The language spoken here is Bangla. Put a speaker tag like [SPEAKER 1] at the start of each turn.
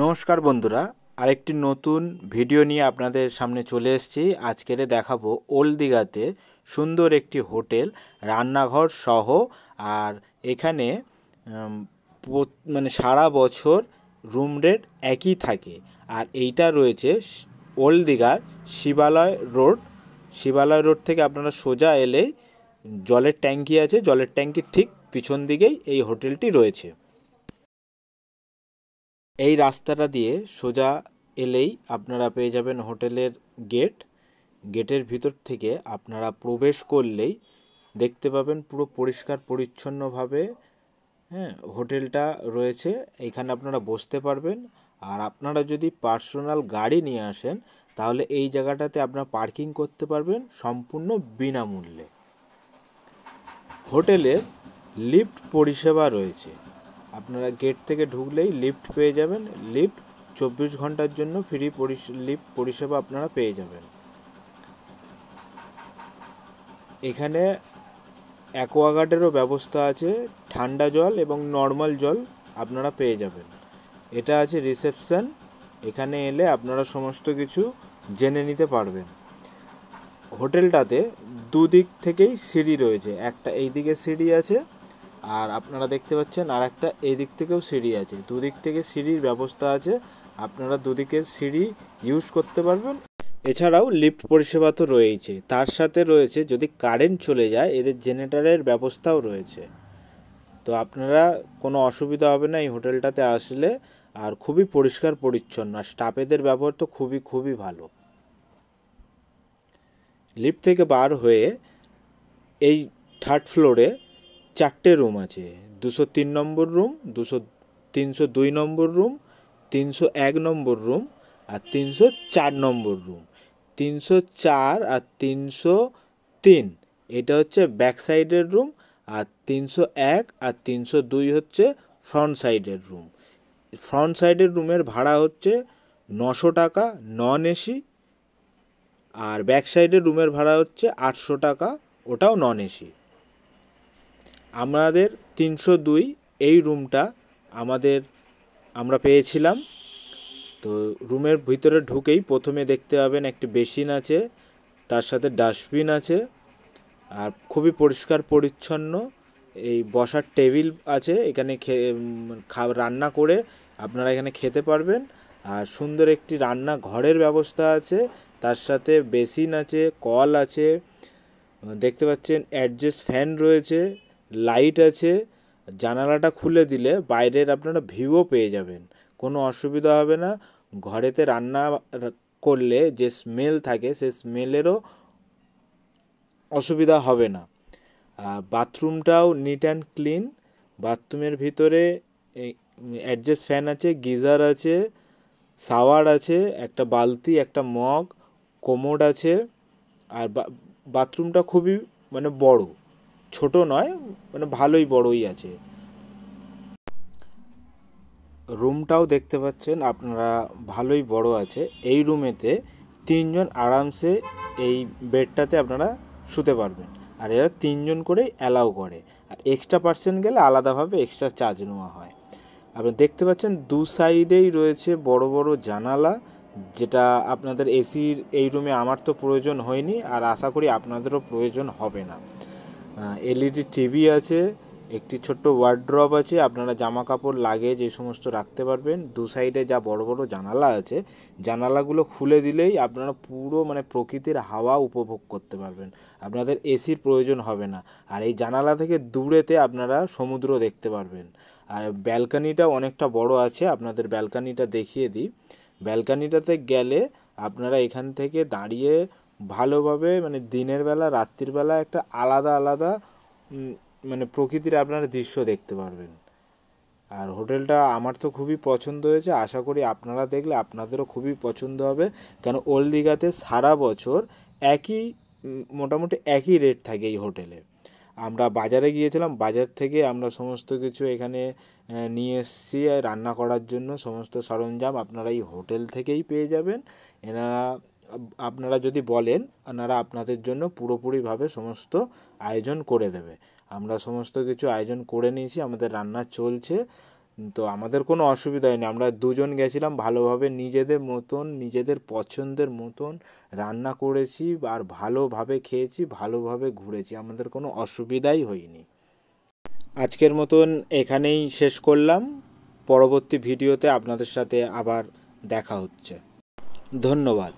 [SPEAKER 1] নমস্কার বন্ধুরা, আরেকটি নতুন ভিডিও নিয়ে আপনাদের সামনে চলে এসেছি। আজকের দেখাবো ওল্ড দীঘাতে সুন্দর একটি হোটেল, রান্নাঘর সহ। আর এখানে মানে সারা বছর রুম রেট একই থাকে। আর এইটা রয়েছে ওল্ড দীঘার শিবালয় রোড থেকে আপনারা সোজা এলেই জলের ট্যাঙ্কি আছে, জলের ট্যাঙ্কির ঠিক পিছন দিকেই এই হোটেলটি রয়েছে। এই রাস্তাটা দিয়ে সোজা এলেই আপনারা পেয়ে যাবেন হোটেলের গেটের ভিতর থেকে আপনারা প্রবেশ করলেই দেখতে পাবেন পুরো পরিষ্কার পরিচ্ছন্নভাবে হোটেলটা রয়েছে। এখানে আপনারা বসতে পারবেন। আর আপনারা যদি পার্সোনাল গাড়ি নিয়ে আসেন তাহলে এই জায়গাটাতে আপনারা পার্কিং করতে পারবেন সম্পূর্ণ বিনামূল্যে। হোটেলের লিফট পরিষেবা রয়েছে। আপনারা গেট থেকে ঢুকলেই লিফট পেয়ে যাবেন। লিফট 24 ঘন্টার জন্য ফ্রি লিফট পরিষেবা আপনারা পেয়ে যাবেন। এখানে অ্যাকোয়াগার্ডেরও ব্যবস্থা আছে, ঠান্ডা জল এবং নর্মাল জল আপনারা পেয়ে যাবেন। এটা আছে রিসেপশন। এখানে এলে আপনারা সমস্ত কিছু জেনে নিতে পারবেন। হোটেলটাতে দুদিক থেকেই সিঁড়ি রয়েছে, একটা এই দিকে সিঁড়ি আছে আর আপনারা দেখতে পাচ্ছেন আর একটা এই দিক থেকেও সিঁড়ি আছে। দুদিক থেকে সিঁড়ির ব্যবস্থা আছে, আপনারা দুদিকের সিঁড়ি ইউজ করতে পারবেন। এছাড়াও লিফট পরিষেবা তো রয়েছে, তার সাথে রয়েছে যদি কারেন্ট চলে যায় এদের জেনারেটরের ব্যবস্থাও রয়েছে। তো আপনারা কোনো অসুবিধা হবে না এই হোটেলটাতে আসলে। আর খুবই পরিষ্কার পরিচ্ছন্ন, আর স্টাফেদের ব্যবহার তো খুবই ভালো। লিফট থেকে বার হয়ে এই থার্ড ফ্লোরে 4টে রুম আছে। 203 নম্বর রুম, 302 নম্বর রুম, 301 নম্বর রুম আর 304 নম্বর রুম। 304 আর 303 এটা হচ্ছে ব্যাক সাইডের রুম, আর 301 আর 302 হচ্ছে ফ্রন্ট সাইডের রুম। ফ্রন্ট সাইডের রুমের ভাড়া হচ্ছে 900 টাকা নন এসি, আর ব্যাক সাইডের রুমের ভাড়া হচ্ছে 800 টাকা, ওটাও নন এসি। আমাদের 302 এই রুমটা আমরা পেয়েছিলাম। তো রুমের ভিতরে ঢুকেই প্রথমে দেখতে পাবেন একটি বেসিন আছে, তার সাথে ডাস্টবিন আছে, আর খুবই পরিষ্কার পরিচ্ছন্ন। এই বসার টেবিল আছে, এখানে রান্না করে আপনারা এখানে খেতে পারবেন। আর সুন্দর একটি রান্না ঘরের ব্যবস্থা আছে, তার সাথে বেসিন আছে, কল আছে, দেখতে পাচ্ছেন অ্যাডজাস্ট ফ্যান রয়েছে, লাইট আছে। জানালাটা খুলে দিলে বাইরের আপনারা ভিউও পেয়ে যাবেন, কোনো অসুবিধা হবে না। ঘরেতে রান্না করলে যে স্মেল থাকে সে স্মেলেরও অসুবিধা হবে না। বাথরুমটাও নিট অ্যান্ড ক্লিন। বাথরুমের ভিতরে অ্যাডজাস্ট ফ্যান আছে, গিজার আছে, শাওয়ার আছে, একটা বালতি, একটা মগ, কোমোড আছে। আর বাথরুমটা খুবই মানে বড়, ছোট নয়, মানে ভালোই বড়ই আছে। রুমটাও দেখতে পাচ্ছেন আপনারা ভালোই বড় আছে। এই রুমেতে 3 জন আরামসে এই বেডটাতে আপনারা শুতে পারবেন। আর এরা 3 জন করেই অ্যালাউ করে, আর এক্সট্রা পার্সেন্ট গেলে আলাদাভাবে এক্সট্রা চার্জ নেওয়া হয়। আপনি দেখতে পাচ্ছেন দু সাইডেই রয়েছে বড় বড় জানালা, যেটা আপনাদের এসির এই রুমে আমার তো প্রয়োজন হয়নি, আর আশা করি আপনাদেরও প্রয়োজন হবে না। এলইডি টিভি আছে, একটি ছোট্ট ওয়ার্ড্রপ আছে, আপনারা জামা কাপড় লাগেজ এই সমস্ত রাখতে পারবেন। দু সাইডে যা বড় বড় জানালা আছে, জানালাগুলো খুলে দিলেই আপনারা পুরো মানে প্রকৃতির হাওয়া উপভোগ করতে পারবেন, আপনাদের এসির প্রয়োজন হবে না। আর এই জানালা থেকে দূরেতে আপনারা সমুদ্র দেখতে পারবেন। আর ব্যালকানিটা অনেকটা বড় আছে, আপনাদের ব্যালকানিটা দেখিয়ে দিই। ব্যালকানিটাতে গেলে আপনারা এখান থেকে দাঁড়িয়ে ভালোভাবে মানে দিনের বেলা রাত্রির বেলা একটা আলাদা মানে প্রকৃতির আপনারা দৃশ্য দেখতে পারবেন। আর হোটেলটা আমার তো খুবই পছন্দ হয়েছে, আশা করি আপনারা দেখলে আপনাদেরও খুবই পছন্দ হবে। কেন ওল্ড দীঘাতে সারা বছর মোটামুটি একই রেট থাকে এই হোটেলে। আমরা বাজারে গিয়েছিলাম, বাজার থেকে আমরা সমস্ত কিছু এখানে নিয়ে এসেছি রান্না করার জন্য। সমস্ত সরঞ্জাম আপনারা এই হোটেল থেকেই পেয়ে যাবেন। আপনারা যদি বলেন এনারা আপনাদের জন্য পুরোপুরিভাবে সমস্ত আয়োজন করে দেবে। আমরা সমস্ত কিছু আয়োজন করে নিয়েছি, আমাদের রান্না চলছে। তো আমাদের কোনো অসুবিধা হয়নি। আমরা দুজন গেছিলাম, ভালোভাবে নিজেদের মতন নিজেদের পছন্দের মতন রান্না করেছি আর ভালোভাবে খেয়েছি, ভালোভাবে ঘুরেছি, আমাদের কোনো অসুবিধাই হয়নি। আজকের মতন এখানেই শেষ করলাম। পরবর্তী ভিডিওতে আপনাদের সাথে আবার দেখা হচ্ছে। ধন্যবাদ।